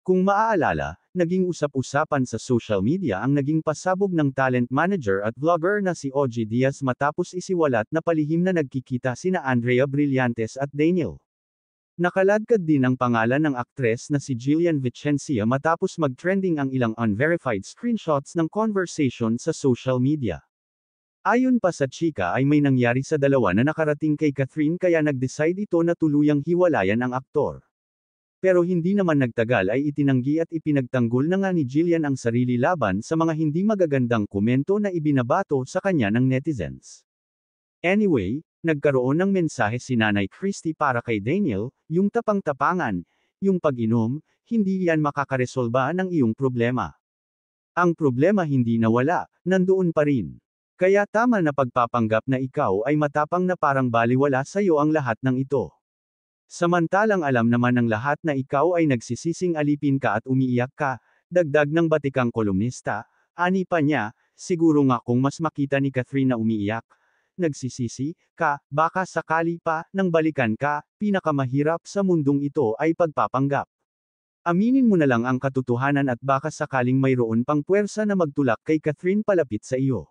Kung maaalala, naging usap-usapan sa social media ang naging pasabog ng talent manager at vlogger na si OG Diaz matapos isiwalat na palihim na nagkikita sina Andrea Brillantes at Daniel. Nakaladkad din ang pangalan ng aktres na si Jillian Vicencia matapos mag-trending ang ilang unverified screenshots ng conversation sa social media. Ayon pa sa chika ay may nangyari sa dalawa na nakarating kay Catherine kaya nag-decide ito na tuluyang hiwalayan ang aktor. Pero hindi naman nagtagal ay itinanggi at ipinagtanggol na nga ni Jillian ang sarili laban sa mga hindi magagandang komento na ibinabato sa kanya ng netizens. Anyway, nagkaroon ng mensahe si Nanay Christy para kay Daniel, yung tapang-tapangan, yung pag-inom, hindi yan makakaresolba ng iyong problema. Ang problema hindi nawala, nandoon pa rin. Kaya tama na pagpapanggap na ikaw ay matapang na parang baliwala sa iyo ang lahat ng ito. Samantalang alam naman ng lahat na ikaw ay nagsisising alipin ka at umiiyak ka, dagdag ng batikang kolumnista, ani pa niya, siguro nga kung mas makita ni Catherine na umiiyak, nagsisisi ka, baka sakali pa, nang balikan ka, pinakamahirap sa mundong ito ay pagpapanggap. Aminin mo na lang ang katotohanan at baka sakaling mayroon pang puwersa na magtulak kay Catherine palapit sa iyo.